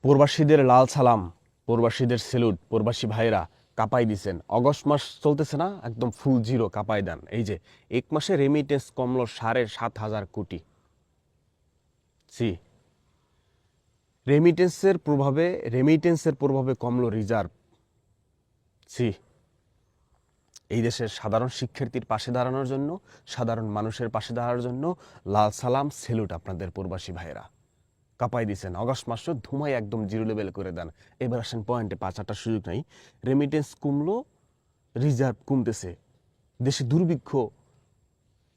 প্রবাসীদের লাল সালাম, প্রবাসীদের সেলুট। প্রবাসী ভাইরা কাঁপাই দিছেন। অগস্ট মাস চলতেছে না, একদম ফুল জিরো কাঁপাই দেন। এই যে এক মাসে রেমিটেন্স কমলো 7,500 কোটি। সি রেমিটেন্সের প্রভাবে কমলো রিজার্ভ। সি এই দেশের সাধারণ শিক্ষার্থীর পাশে দাঁড়ানোর জন্য, সাধারণ মানুষের পাশে দাঁড়ানোর জন্য লাল সালাম, সেলুট আপনাদের প্রবাসী ভাইরা। কাঁপাই দিচ্ছেন। অগস্ট মাসও ধুমাই একদম জিরো লেভেল করে দেন। এবার আসেন পয়েন্টে, 5-8টার সুযোগ নাই। রেমিটেন্স কমলো, রিজার্ভ কমতেছে, দেশে দুর্ভিক্ষ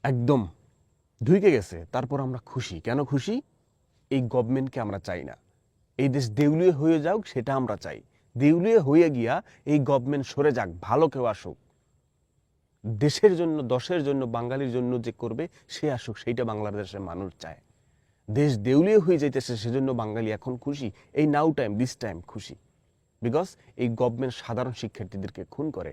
একদম ঢুকে গেছে। তারপর আমরা খুশি। কেন খুশি? এই গভর্নমেন্টকে আমরা চাই না। এই দেশ দেউলিয়া হয়ে যাক, সেটা আমরা চাই। দেউলিয়া হয়ে গিয়া এই গভর্নমেন্ট সরে যাক, ভালো কেউ আসুক। দেশের জন্য, দশের জন্য, বাঙালির জন্য যে করবে সে আসুক, সেইটা বাংলাদেশের মানুষ চায়। দেশ দেউলিয়া হয়ে যাইতেছে, সেজন্য বাঙালি এখন খুশি। এই নাও টাইম, দিস টাইম খুশি। বিকজ এই গভর্নমেন্ট সাধারণ শিক্ষার্থীদেরকে খুন করে,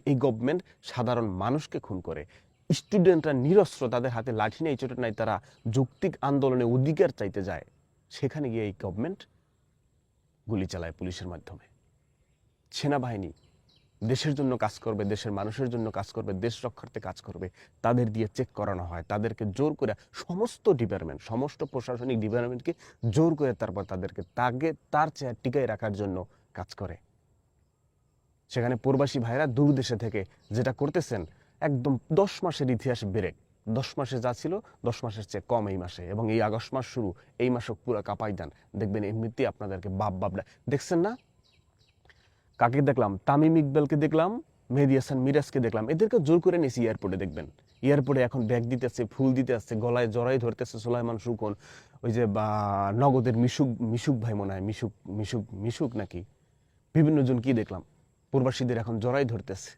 এই গভর্নমেন্ট সাধারণ মানুষকে খুন করে। স্টুডেন্টরা নিরস্ত্র, তাদের হাতে লাঠি নেই, চোট নাই, তারা যৌক্তিক আন্দোলনে অধিকার চাইতে যায়। সেখানে গিয়ে এই গভর্নমেন্ট গুলি চালায় পুলিশের মাধ্যমে। সেনাবাহিনী দেশের জন্য কাজ করবে, দেশের মানুষের জন্য কাজ করবে, দেশ রক্ষার্থে কাজ করবে, তাদের দিয়ে চেক করানো হয়। তাদেরকে জোর করে সমস্ত প্রশাসনিক ডিপার্টমেন্টকে জোর করে তারপর তাদেরকে তার চেয়ার টিকায় রাখার জন্য কাজ করে। সেখানে প্রবাসী ভাইরা দূর দেশে থেকে যেটা করতেছেন, একদম 10 মাসের ইতিহাস ব্রেক। 10 মাসে যা ছিল 10 মাসের চেয়ে কম এই মাসে, এবং এই আগস্ট মাস শুরু, এই মাসও পুরো কাঁপাই দেন। দেখবেন এমনিতেই আপনাদেরকে বাপ দেখছেন না? কাকে দেখলাম? তামিম ইকবালকে দেখলাম, মেহেদী হাসান মিরাজকে দেখলাম। এদেরকে জোর করে নিয়েছি এয়ারপোর্টে। দেখবেন এয়ারপোর্টে এখন ব্যাগ দিতে আসছে, ফুল দিতে আসছে, গলায় জড়াই ধরতেছে সোলাইমান সুকন, ওই যে নগদের মিশুক ভাই মনে হয়, মিশুক নাকি, বিভিন্ন জন কি দেখলাম। প্রবাসীদের এখন জড়াই ধরতেছে,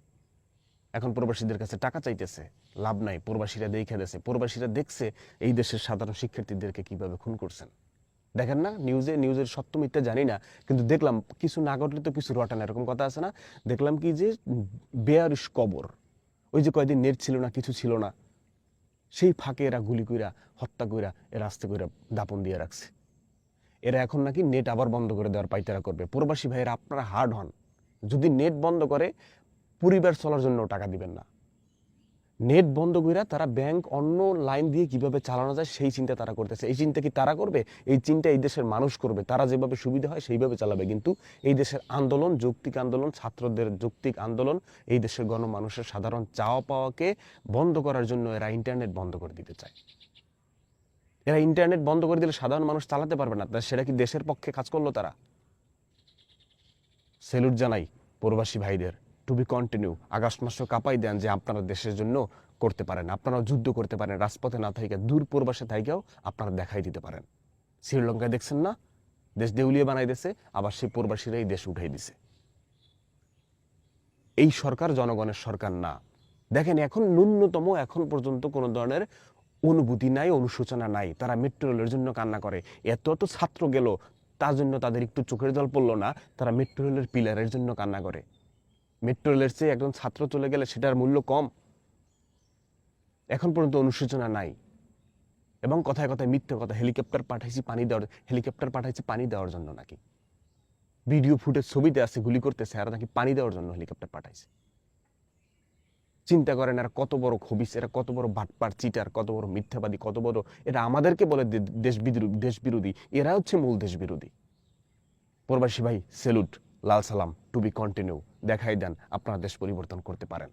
এখন প্রবাসীদের কাছে টাকা চাইতেছে। লাভ নাই, প্রবাসীরা দেখে দিয়েছে, প্রবাসীরা দেখছে এই দেশের সাধারণ শিক্ষার্থীদেরকে কিভাবে খুন করছেন। দেখেন না নিউজের সত্য মিথ্যা জানি না, কিন্তু দেখলাম কিছু না ঘটলে তো কিছু রটান, এরকম কথা আছে না? দেখলাম কি যে বেয়ারিশ কবর, ওই যে কয়দিন নেট ছিল না, কিছু ছিল না, সেই ফাঁকে এরা গুলি কইরা, হত্যা কইরা, এরা আস্তে কইরা দাপন দিয়ে রাখছে। এরা এখন নাকি নেট আবার বন্ধ করে দেওয়ার পাইতারা করবে। প্রবাসী ভাইয়েরা আপনারা হার্ড হন, যদি নেট বন্ধ করে পরিবার চলার জন্য টাকা দিবেন না। নেট বন্ধ কইরা তারা ব্যাংক অন্য লাইন দিয়ে কিভাবে চালানো যায় সেই চিন্তা তারা করতেছে। এই চিন্তা কি তারা করবে? এই চিন্তা এই দেশের মানুষ করবে। তারা যেভাবে সুবিধা হয় সেইভাবে চালাবে। কিন্তু এই দেশের আন্দোলন, যৌক্তিক আন্দোলন, ছাত্রদের যৌক্তিক আন্দোলন, এই দেশের গণমানুষের সাধারণ চাওয়া পাওয়াকে বন্ধ করার জন্য এরা ইন্টারনেট বন্ধ করে দিতে চায়। এরা ইন্টারনেট বন্ধ করে দিলে সাধারণ মানুষ চালাতে পারবে না। সেটা কি দেশের পক্ষে কাজ করলো তারা? সেলুট জানাই প্রবাসী ভাইদের, টু বি কন্টিনিউ। আগস্ট মাসও কাঁপাই দেন যে আপনারা দেশের জন্য করতে পারেন, আপনারা যুদ্ধ করতে পারেন, রাজপথে না থাইকা, দূর প্রবাসে থাইকাও আপনারা দেখাই দিতে পারেন। শ্রীলঙ্কায় দেখছেন না, দেশ দেউলিয়া বানাই দিছে, আবার সেই প্রবাসীরাই দেশ উঠাই দিছে। এই সরকার জনগণের সরকার না। দেখেন এখন ন্যূনতম, এখন পর্যন্ত কোনো ধরনের অনুভূতি নাই, অনুশোচনা নাই। তারা মেট্রো রেলের জন্য কান্না করে। এত ছাত্র গেল, তার জন্য তাদের একটু চোখের জল পড়লো না? তারা মেট্রো রেলের পিলারের জন্য কান্না করে। মেট্রো রেলের চেয়ে একজন ছাত্র চলে গেলে সেটার মূল্য কম? এখন পর্যন্ত অনুশোচনা নাই। এবং কথায় কথায় মিথ্যে কথা, হেলিকপ্টার পাঠাইছি পানি দেওয়ার জন্য নাকি। ভিডিও ফুটেজ ছবিতে আছে, গুলি করতেছে, আর নাকি পানি দেওয়ার জন্য হেলিকপ্টার পাঠাইছে। চিন্তা করেন, আর কত বড় খবিস, এরা কত বড় বাটপার, চিটার, কত বড় মিথ্যাবাদী, কত বড়। এরা আমাদেরকে বলে দেশ বিরোধী, এরা হচ্ছে মূল দেশ বিরোধী। প্রবাসী ভাই সেলুট, লাল সালাম, টু বি কন্টিনিউ। দেখাই দেন আপনারা দেশ পরিবর্তন করতে পারেন।